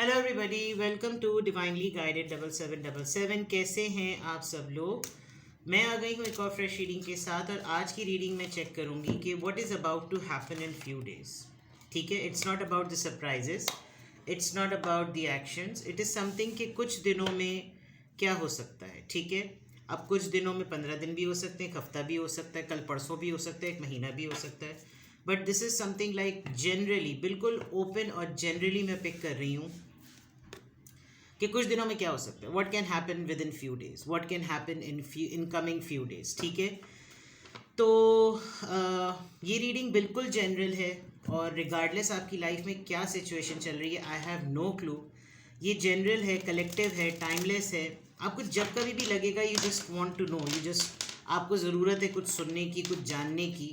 Hello everybody, welcome to divinely guided 7777। कैसे हैं आप सब लोग। मैं आ गई हूँ एक और फ्रेश रीडिंग के साथ, और आज की रीडिंग में चेक करूँगी कि what is about to happen in few days. ठीक है, it's not about the surprises, it's not about the actions, it is something कि कुछ दिनों में क्या हो सकता है। ठीक है, अब कुछ दिनों में 15 दिन भी हो सकते हैं, एक हफ्ता भी हो सकता है, कल परसों भी हो सकता है, एक महीना भी हो सकता है। But this is something like generally, बिल्कुल ओपन और जनरली मैं पिक कर रही हूँ कि कुछ दिनों में क्या हो सकता है। What can happen with in few days, what can happen in coming few days. ठीक है, तो ये रीडिंग बिल्कुल जनरल है, और रिगार्डलेस आपकी लाइफ में क्या सिचुएशन चल रही है, आई हैव नो क्लू। ये जनरल है, कलेक्टिव है, टाइमलेस है। आपको जब कभी भी लगेगा you just want to know, you just आपको ज़रूरत है कुछ सुनने की, कुछ जानने की,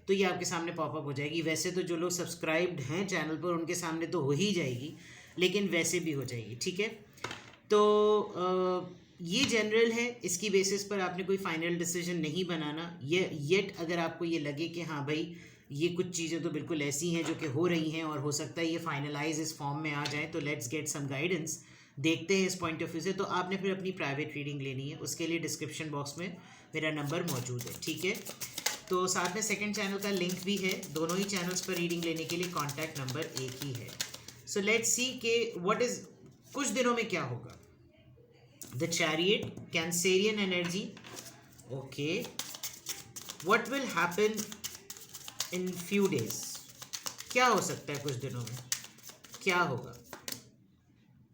तो ये आपके सामने पॉपअप हो जाएगी। वैसे तो जो लोग सब्सक्राइब्ड हैं चैनल पर उनके सामने तो हो ही जाएगी, लेकिन वैसे भी हो जाएगी। ठीक है, तो ये जनरल है, इसकी बेसिस पर आपने कोई फाइनल डिसीजन नहीं बनाना ये येट। अगर आपको ये लगे कि हाँ भाई ये कुछ चीज़ें तो बिल्कुल ऐसी हैं जो कि हो रही हैं और हो सकता है ये फाइनलाइज इस फॉर्म में आ जाए, तो लेट्स गेट सम गाइडेंस, देखते हैं इस पॉइंट ऑफ व्यू से। तो आपने फिर अपनी प्राइवेट रीडिंग लेनी है, उसके लिए डिस्क्रिप्शन बॉक्स में मेरा नंबर मौजूद है। ठीक है, तो साथ में सेकंड चैनल का लिंक भी है। दोनों ही चैनल्स पर रीडिंग लेने के लिए कॉन्टैक्ट नंबर एक ही है। सो लेट्स सी के व्हाट इज कुछ दिनों में क्या होगा। The chariot, Cancerian energy. Okay, what will happen in few days, क्या हो सकता है कुछ दिनों में, क्या होगा।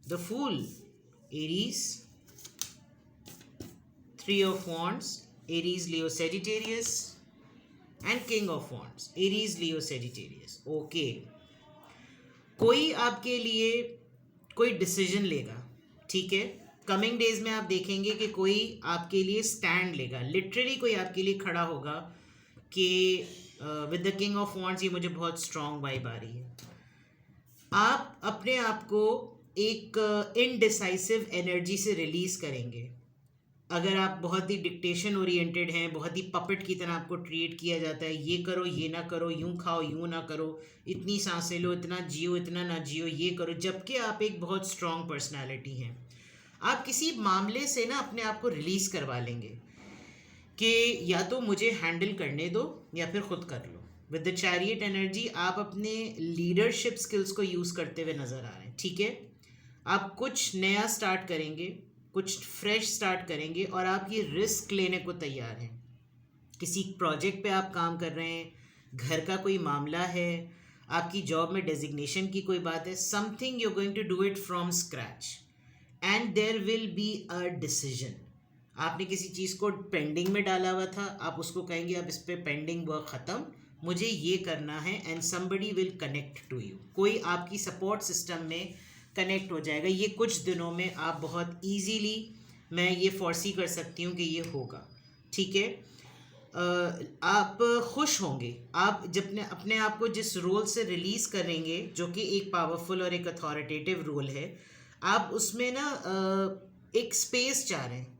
The fool, Aries, three of wands, Aries, Leo, Sagittarius, and king of wands, Aries, Leo, Sagittarius. Okay, कोई आपके लिए कोई डिसीजन लेगा। ठीक है, कमिंग डेज में आप देखेंगे कि कोई आपके लिए स्टैंड लेगा, लिटरली कोई आपके लिए खड़ा होगा कि with the king of wands ये मुझे बहुत स्ट्रॉन्ग वाइब आ रही है। आप अपने आप को एक इनडिसाइसिव एनर्जी से रिलीज करेंगे। अगर आप बहुत ही डिक्टेशन ओरिएंटेड हैं, बहुत ही पपेट की तरह आपको ट्रीट किया जाता है, ये करो ये ना करो, यूं खाओ यूं ना करो, इतनी सांसें लो, इतना जियो इतना ना जियो, ये करो, जबकि आप एक बहुत स्ट्रॉन्ग पर्सनालिटी हैं। आप किसी मामले से ना अपने आप को रिलीज करवा लेंगे कि या तो मुझे हैंडल करने दो या फिर खुद कर लो। विद द चैरियट एनर्जी आप अपने लीडरशिप स्किल्स को यूज़ करते हुए नज़र आ रहे हैं। ठीक है, आप कुछ नया स्टार्ट करेंगे, कुछ फ्रेश स्टार्ट करेंगे, और आप ये रिस्क लेने को तैयार हैं। किसी प्रोजेक्ट पे आप काम कर रहे हैं, घर का कोई मामला है, आपकी जॉब में डेजिग्नेशन की कोई बात है, something you going to do it from scratch, and there will be a decision. आपने किसी चीज़ को पेंडिंग में डाला हुआ था, आप उसको कहेंगे अब इस पे पेंडिंग वर्क ख़त्म, मुझे ये करना है, and somebody will connect to you. कोई आपकी सपोर्ट सिस्टम में कनेक्ट हो जाएगा। ये कुछ दिनों में आप बहुत ईजीली, मैं ये फोर्सी कर सकती हूँ कि ये होगा। ठीक है, आप खुश होंगे। आप जब अपने आप को जिस रोल से रिलीज़ करेंगे, जो कि एक पावरफुल और एक अथॉरिटेटिव रोल है, आप उसमें ना एक स्पेस चाह रहे हैं।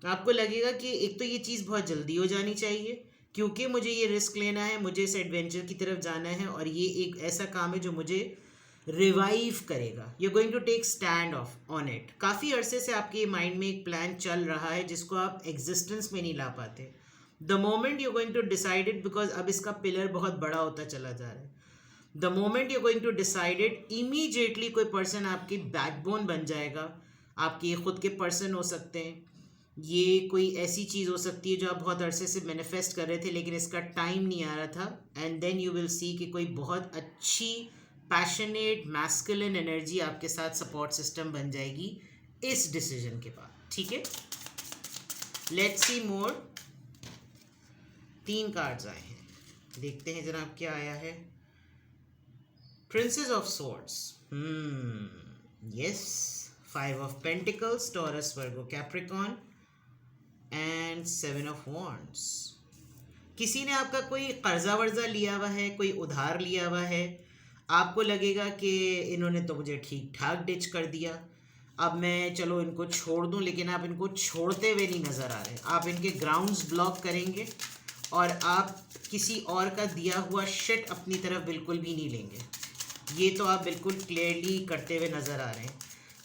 आपको लगेगा कि एक तो ये चीज़ बहुत जल्दी हो जानी चाहिए, क्योंकि मुझे ये रिस्क लेना है, मुझे इस एडवेंचर की तरफ जाना है, और ये एक ऐसा काम है जो मुझे रिवाइव करेगा। You going to take stand off on it. काफ़ी अरसे से आपके माइंड में एक प्लान चल रहा है जिसको आप एग्जिस्टेंस में नहीं ला पाते। The moment you going to decide it, because अब इसका पिलर बहुत बड़ा होता चला जा रहा है। The moment you going to decide it, immediately कोई पर्सन आपकी बैकबोन बन जाएगा। आपके ये खुद के पर्सन हो सकते हैं, ये कोई ऐसी चीज़ हो सकती है जो आप बहुत अरसे से मैनिफेस्ट कर रहे थे लेकिन इसका टाइम नहीं आ रहा था, and then you will see कि कोई बहुत अच्छी पैशनेट मैस्कुलिन एनर्जी आपके साथ सपोर्ट सिस्टम बन जाएगी इस डिसीजन के बाद। ठीक है, लेट्स सी मोर। 3 कार्ड्स आए हैं, देखते हैं जनाब क्या आया है। Princess of swords, yes, 5 of pentacles, taurus, Virgo, Capricorn, and 7 of wands. किसी ने आपका कोई कर्जा वर्जा लिया हुआ है, कोई उधार लिया हुआ है। आपको लगेगा कि इन्होंने तो मुझे ठीक ठाक डिच कर दिया, अब मैं चलो इनको छोड़ दूं, लेकिन आप इनको छोड़ते हुए नहीं नज़र आ रहे। आप इनके ग्राउंड्स ब्लॉक करेंगे, और आप किसी और का दिया हुआ शिट अपनी तरफ बिल्कुल भी नहीं लेंगे। ये तो आप बिल्कुल क्लियरली करते हुए नज़र आ रहे हैं।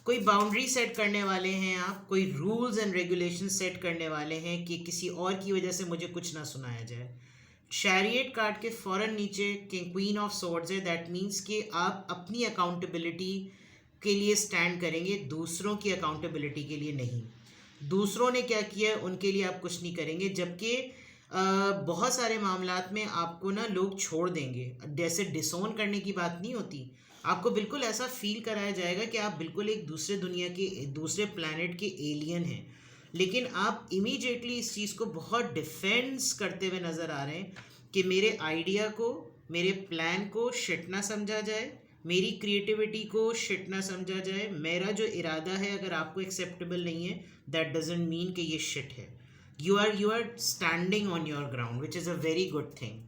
कोई बाउंड्री सेट करने वाले हैं आप, कोई रूल्स एंड रेगुलेशन सेट करने वाले हैं कि किसी और की वजह से मुझे कुछ ना सुनाया जाए। चैरियट कार्ड के फ़ौरन नीचे क्वीन ऑफ सोर्ड्स है, दैट मीन्स कि आप अपनी अकाउंटेबिलिटी के लिए स्टैंड करेंगे, दूसरों की अकाउंटेबिलिटी के लिए नहीं। दूसरों ने क्या किया है उनके लिए आप कुछ नहीं करेंगे, जबकि बहुत सारे मामलात में आपको ना लोग छोड़ देंगे। जैसे डिसोन करने की बात नहीं होती, आपको बिल्कुल ऐसा फील कराया जाएगा कि आप बिल्कुल एक दूसरे दुनिया के, दूसरे प्लैनेट के एलियन हैं, लेकिन आप इमीडिएटली इस चीज़ को बहुत डिफेंस करते हुए नज़र आ रहे हैं कि मेरे आइडिया को, मेरे प्लान को शिट ना समझा जाए, मेरी क्रिएटिविटी को शिट ना समझा जाए, मेरा जो इरादा है अगर आपको एक्सेप्टेबल नहीं है, दैट डजंट मीन कि ये शिट है। You are standing on your ground, which is a very good thing.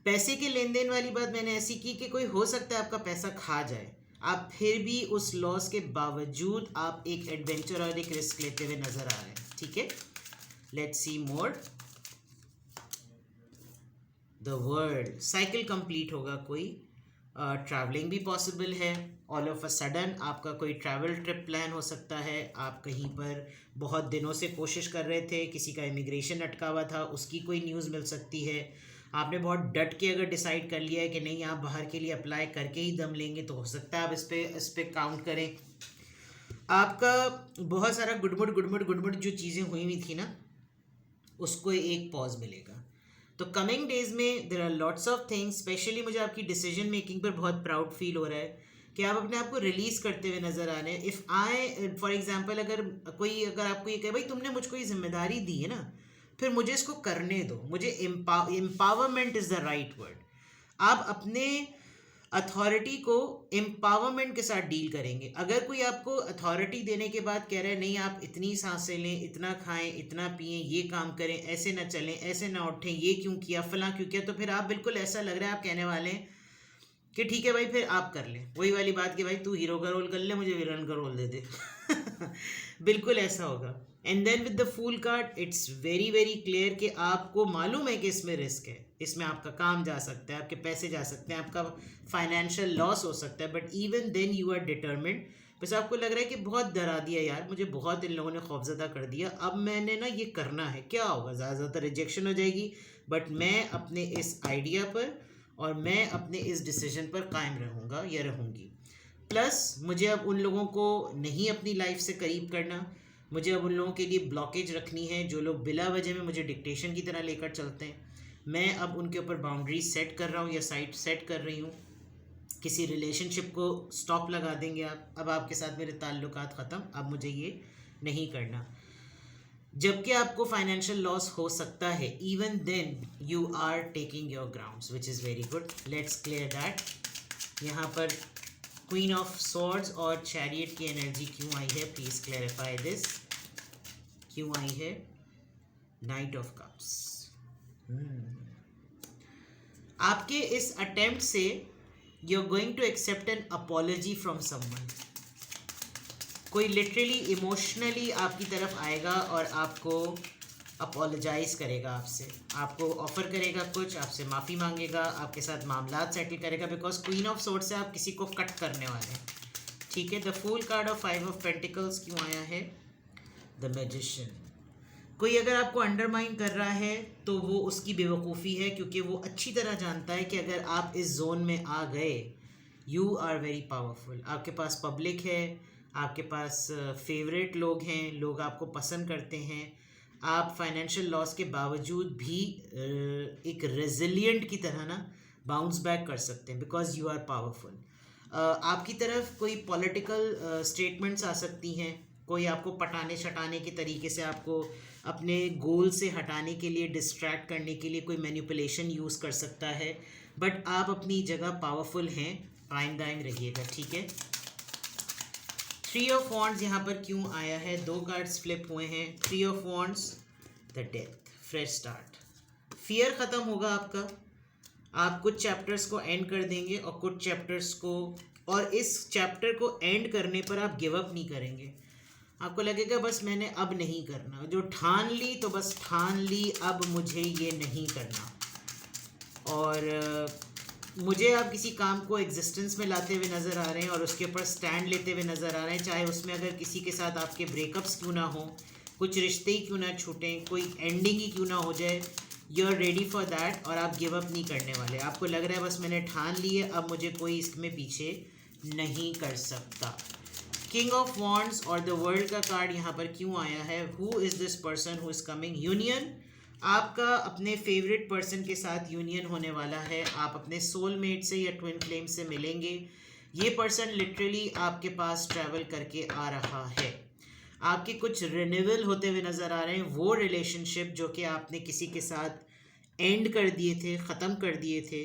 पैसे के लेन देन वाली बात मैंने ऐसी की कि कोई हो सकता है आपका पैसा खा जाए, आप फिर भी उस लॉस के बावजूद आप एक एडवेंचर और एक रिस्क लेते हुए नजर आ रहे हैं। ठीक है, let's see more. The world cycle complete होगा, कोई ट्रैवलिंग भी पॉसिबल है। ऑल ऑफ अ सडन आपका कोई ट्रैवल ट्रिप प्लान हो सकता है, आप कहीं पर बहुत दिनों से कोशिश कर रहे थे, किसी का इमिग्रेशन अटका हुआ था, उसकी कोई न्यूज़ मिल सकती है। आपने बहुत डट के अगर डिसाइड कर लिया है कि नहीं आप बाहर के लिए अप्लाई करके ही दम लेंगे, तो हो सकता है आप इस पे काउंट करें। आपका बहुत सारा गुड़मुड़ जो चीज़ें हुई हुई थी ना, उसको एक पॉज मिलेगा। तो कमिंग डेज में there are lots of things, specially मुझे आपकी डिसीजन मेकिंग पर बहुत प्राउड फील हो रहा है कि आप अपने आप को रिलीज़ करते हुए नज़र आ रहे हैं। इफ़ आई फॉर एग्जांपल अगर आपको ये कहे भाई तुमने मुझको ये जिम्मेदारी दी है ना, फिर मुझे इसको करने दो, मुझे empowerment is the right word. आप अपने अथॉरिटी को एम्पावरमेंट के साथ डील करेंगे। अगर कोई आपको अथॉरिटी देने के बाद कह रहा है नहीं आप इतनी सांसें लें, इतना खाएं, इतना पिएं, ये काम करें, ऐसे ना चलें, ऐसे ना उठें, ये क्यों किया, फलां क्यों किया, तो फिर आप बिल्कुल ऐसा लग रहा है आप कहने वाले हैं कि ठीक है भाई फिर आप कर लें। वही वाली बात कि भाई तू हीरो का रोल कर ले, मुझे विलन का रोल दे दे। बिल्कुल ऐसा होगा। And then with the fool card it's very very clear कि आपको मालूम है कि इसमें रिस्क है, इसमें आपका काम जा सकता है, आपके पैसे जा सकते हैं, आपका फाइनेंशियल लॉस हो सकता है, but even then you are determined. बस आपको लग रहा है कि बहुत डरा दिया यार, मुझे बहुत इन लोगों ने खौफजदा कर दिया, अब मैंने ना ये करना है, क्या होगा, ज़्यादातर रिजेक्शन हो जाएगी, बट मैं अपने इस आइडिया पर और मैं अपने इस डिसीजन पर कायम रहूँगा या रहूँगी। प्लस मुझे अब उन लोगों को नहीं अपनी लाइफ से करीब करना, मुझे अब उन लोगों के लिए ब्लॉकेज रखनी है जो लोग बिला वजह में मुझे डिक्टेशन की तरह लेकर चलते हैं। मैं अब उनके ऊपर बाउंड्रीज सेट कर रहा हूँ या साइट सेट कर रही हूँ। किसी रिलेशनशिप को स्टॉप लगा देंगे आप, अब आपके साथ मेरे ताल्लुकात ख़त्म, अब मुझे ये नहीं करना। जबकि आपको फाइनेंशियल लॉस हो सकता है, even then you are taking your grounds, which is very good. Let's clear that. यहाँ पर क्वीन ऑफ सॉर्ड्स और चैरियट की एनर्जी क्यों आई है, प्लीज क्लैरिफाई दिस, क्यों आई है। नाइट ऑफ कप्स, आपके इस अटेम्प्ट से you are going to accept an apology from someone. कोई लिटरली इमोशनली आपकी तरफ आएगा और आपको अपोलोजाइज़ करेगा आपसे, आपको ऑफ़र करेगा कुछ, आपसे माफ़ी मांगेगा, आपके साथ मामलात सेटल करेगा, बिकॉज क्वीन ऑफ सोर्ड से आप किसी को कट करने वाले हैं। ठीक है, द फूल कार्ड और 5 ऑफ पेंटिकल्स क्यों आया है, द मैजिशियन। कोई अगर आपको अंडरमाइन कर रहा है तो वो उसकी बेवकूफ़ी है, क्योंकि वो अच्छी तरह जानता है कि अगर आप इस जोन में आ गए, यू आर वेरी पावरफुल, आपके पास पब्लिक है, आपके पास फेवरेट लोग हैं, लोग आपको पसंद करते हैं, आप फाइनेंशियल लॉस के बावजूद भी एक रेजिलिएंट की तरह ना बाउंस बैक कर सकते हैं, बिकॉज यू आर पावरफुल। आपकी तरफ कोई पॉलिटिकल स्टेटमेंट्स आ सकती हैं, कोई आपको पटाने शटाने के तरीके से आपको अपने गोल से हटाने के लिए, डिस्ट्रैक्ट करने के लिए कोई मैनिपुलेशन यूज़ कर सकता है, बट आप अपनी जगह पावरफुल हैं, कायम दायम रहिएगा। ठीक है, 3 ऑफ वॉन्ड्स यहाँ पर क्यों आया है, 2 कार्ड्स फ्लिप हुए हैं। 3 of wands, the death, fresh start, fear ख़त्म होगा आपका, आप कुछ चैप्टर्स को एंड कर देंगे और कुछ चैप्टर्स को, और इस चैप्टर को एंड करने पर आप गिव अप नहीं करेंगे, आपको लगेगा बस मैंने अब नहीं करना, जो ठान ली तो बस ठान ली, अब मुझे ये नहीं करना। और मुझे आप किसी काम को एग्जिस्टेंस में लाते हुए नज़र आ रहे हैं और उसके ऊपर स्टैंड लेते हुए नज़र आ रहे हैं, चाहे उसमें अगर किसी के साथ आपके ब्रेकअप्स क्यों ना हो, कुछ रिश्ते ही क्यों ना छूटें, कोई एंडिंग ही क्यों ना हो जाए, you are ready for that और आप गिव अप नहीं करने वाले। आपको लग रहा है बस मैंने ठान ली है, अब मुझे कोई इसमें पीछे नहीं कर सकता। किंग ऑफ वॉन्ड्स और द वर्ल्ड का कार्ड यहाँ पर क्यों आया है? Who is this person who is coming? Union. आपका अपने फेवरेट पर्सन के साथ यूनियन होने वाला है। आप अपने सोलमेट से या ट्विन फ्लेम से मिलेंगे। ये पर्सन लिटरली आपके पास ट्रैवल करके आ रहा है। आपके कुछ रिन्यूअल होते हुए नज़र आ रहे हैं। वो रिलेशनशिप जो कि आपने किसी के साथ एंड कर दिए थे, ख़त्म कर दिए थे,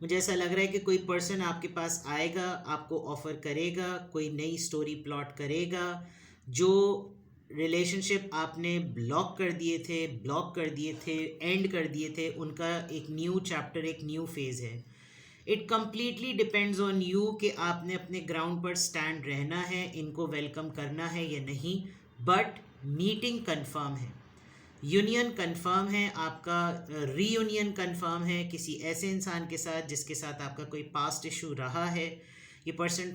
मुझे ऐसा लग रहा है कि कोई पर्सन आपके पास आएगा, आपको ऑफ़र करेगा, कोई नई स्टोरी प्लॉट करेगा। जो रिलेशनशिप आपने ब्लॉक कर दिए थे, एंड कर दिए थे, उनका एक न्यू चैप्टर, एक न्यू फेज़ है। It completely depends on you कि आपने अपने ग्राउंड पर स्टैंड रहना है, इनको वेलकम करना है या नहीं। बट मीटिंग कंफर्म है, यूनियन कंफर्म है, आपका रीयूनियन कंफर्म है किसी ऐसे इंसान के साथ जिसके साथ आपका कोई पास्ट इशू रहा है। ये पर्सन,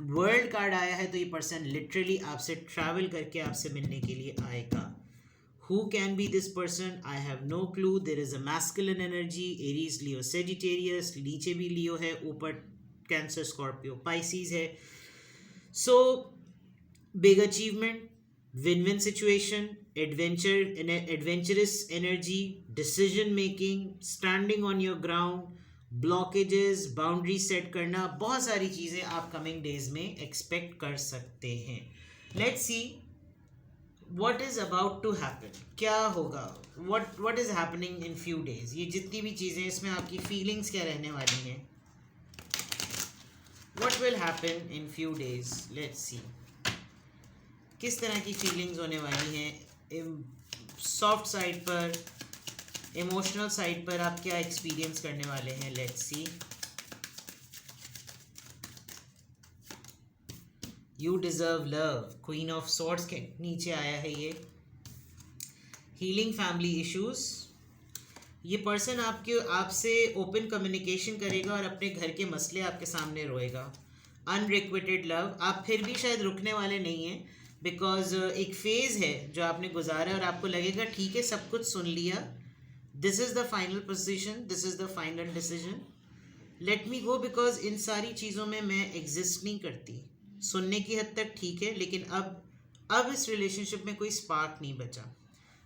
वर्ल्ड कार्ड आया है तो ये पर्सन लिटरली आपसे ट्रैवल करके आपसे मिलने के लिए आएगा। Who can be this person? I have no clue. There is a masculine energy, Aries, Leo, Sagittarius, नीचे भी Leo है, ऊपर Cancer, Scorpio, Pisces है। So big achievement, win-win situation, adventurous energy, decision making, standing on your ground, blockages, boundary set करना, बहुत सारी चीज़ें आप coming days में expect कर सकते हैं। Let's see what is about to happen, क्या होगा, what is happening in few days। ये जितनी भी चीज़ें, इसमें आपकी feelings क्या रहने वाली हैं, what will happen in few days, let's see किस तरह की फीलिंग्स होने वाली हैं। सॉफ्ट साइड पर, इमोशनल साइड पर आप क्या एक्सपीरियंस करने वाले हैं, let's see. You deserve love, queen of swords के नीचे आया है ये। हीलिंग फैमिली इश्यूज, ये पर्सन आपसे ओपन कम्युनिकेशन करेगा और अपने घर के मसले आपके सामने रोएगा। अनरिक्विटेड लव, आप फिर भी शायद रुकने वाले नहीं हैं, बिकॉज एक फेज़ है जो आपने गुजारा और आपको लगेगा ठीक है सब कुछ सुन लिया, this is the final position, this is the final decision, let me go, because in सारी चीज़ों में मैं एग्जिस्ट नहीं करती। सुनने की हद तक ठीक है, लेकिन अब इस रिलेशनशिप में कोई स्पार्क नहीं बचा।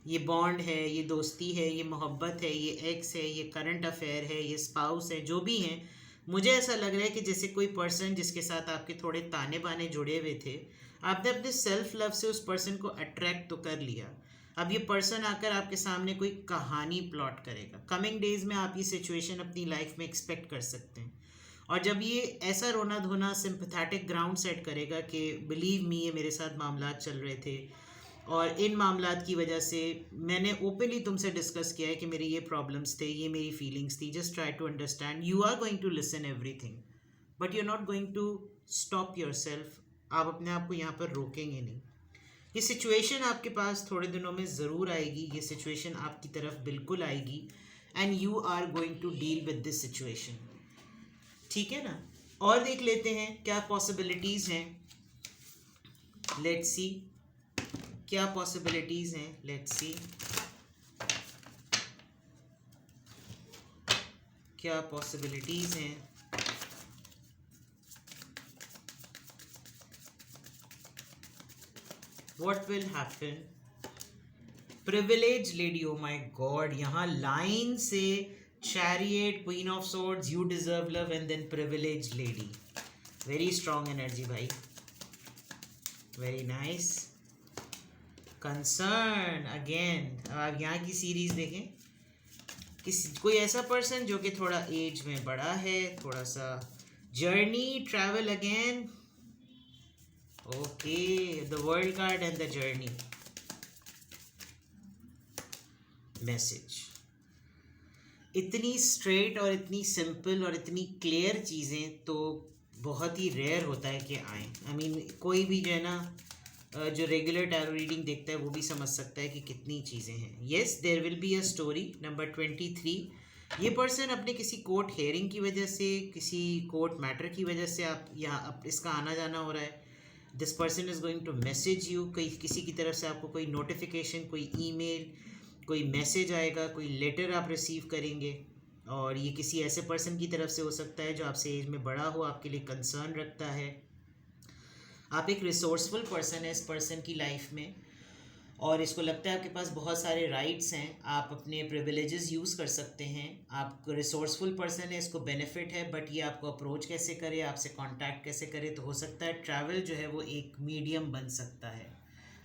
ये बॉन्ड है, ये दोस्ती है, ये मोहब्बत है, ये एक्स है, ये करंट अफेयर है, ये स्पाउस है, जो भी हैं, मुझे ऐसा लग रहा है कि जैसे कोई पर्सन जिसके साथ आपके थोड़े ताने बाने जुड़े हुए थे, आपने अपने सेल्फ लव से उस पर्सन को अट्रैक्ट तो कर लिया। अब ये पर्सन आकर आपके सामने कोई कहानी प्लॉट करेगा। कमिंग डेज में आप ये सिचुएशन अपनी लाइफ में एक्सपेक्ट कर सकते हैं। और जब ये ऐसा रोना धोना सिंपैथेटिक ग्राउंड सेट करेगा कि बिलीव मी, ये मेरे साथ मामला चल रहे थे और इन मामलात की वजह से मैंने ओपनली तुमसे डिस्कस किया है कि मेरे ये प्रॉब्लम्स थे, ये मेरी फीलिंग्स थी, just try to understand, you are going to listen everything but you are not going to stop your self. आप अपने आप को यहाँ पर रोकेंगे नहीं। ये सिचुएशन आपके पास थोड़े दिनों में ज़रूर आएगी, ये सिचुएशन आपकी तरफ बिल्कुल आएगी and you are going to deal with this situation, ठीक है ना। और देख लेते हैं क्या पॉसिबिलिटीज़ हैं, लेट्स सी क्या पॉसिबिलिटीज़ हैं, लेट्स सी क्या पॉसिबिलिटीज़ हैं। What will happen? Privilege lady, oh my god, यहाँ लाइन से chariot, queen of swords, you deserve love and then privilege lady. Very strong energy भाई, very nice. Concern again, आप यहाँ की series देखें, कोई ऐसा पर्सन जो कि थोड़ा एज में बड़ा है, थोड़ा सा journey, travel again. Okay, the world card and the journey message. इतनी स्ट्रेट और इतनी सिंपल और इतनी क्लियर चीज़ें तो बहुत ही रेयर होता है कि आए। आई मीन कोई भी जो है ना, जो रेगुलर टैरो रीडिंग देखता है वो भी समझ सकता है कि कितनी चीज़ें हैं। Yes, there will be a story. Number 23, ये पर्सन अपने किसी कोर्ट हेयरिंग की वजह से, किसी कोर्ट मैटर की वजह से आप यहाँ इसका आना जाना हो रहा है. This person is going to message you, कहीं किसी की तरफ से आपको कोई नोटिफिकेशन, कोई ईमेल, कोई मैसेज आएगा, कोई लेटर आप रिसीव करेंगे. और ये किसी ऐसे पर्सन की तरफ से हो सकता है जो आपसे एज में बड़ा हो, आपके लिए कंसर्न रखता है. आप एक रिसोर्सफुल पर्सन है इस पर्सन की लाइफ में, और इसको लगता है आपके पास बहुत सारे राइट्स हैं, आप अपने प्रिविलेजेस यूज़ कर सकते हैं. आप रिसोर्सफुल पर्सन है, इसको बेनिफिट है, बट ये आपको अप्रोच कैसे करे, आपसे कांटेक्ट कैसे करे, तो हो सकता है ट्रैवल जो है वो एक मीडियम बन सकता है.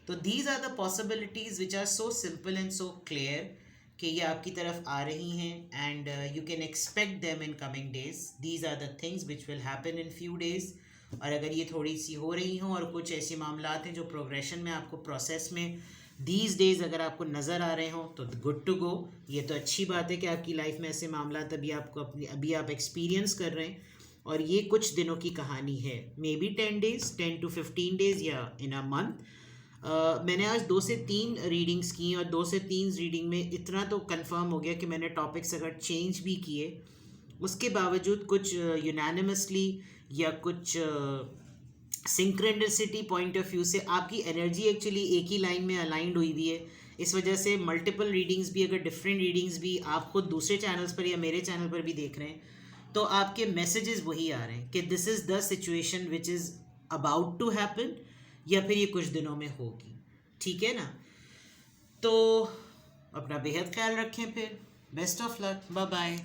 तो these are the possibilities which are so simple and so clear कि ये आपकी तरफ आ रही हैं, and you can expect them in coming days. These are the things which will happen in few days. और अगर ये थोड़ी सी हो रही हों और कुछ ऐसे मामलात हैं जो प्रोग्रेशन में आपको प्रोसेस में दीज डेज अगर आपको नज़र आ रहे हों, तो गुड टू गो. ये तो अच्छी बात है कि आपकी लाइफ में ऐसे मामलात अभी आप एक्सपीरियंस कर रहे हैं, और ये कुछ दिनों की कहानी है. May be 10 days, 10 to 15 days या इन अ मंथ. मैंने आज 2 से 3 रीडिंग्स की, और 2 से 3 रीडिंग में इतना तो कंफर्म हो गया कि मैंने टॉपिक्स अगर चेंज भी किए, उसके बावजूद कुछ यूनानिमसली या कुछ सिंक्रेनिसिटी पॉइंट ऑफ व्यू से आपकी एनर्जी एक्चुअली एक ही लाइन में अलाइंड हुई हुई है. इस वजह से मल्टीपल रीडिंग्स भी, अगर डिफरेंट रीडिंग्स भी आप खुद दूसरे चैनल्स पर या मेरे चैनल पर भी देख रहे हैं, तो आपके मैसेजेस वही आ रहे हैं कि this is the situation which is about to happen, या फिर ये कुछ दिनों में होगी. ठीक है ना? तो अपना बेहद ख्याल रखें. फिर best of luck. Bye bye.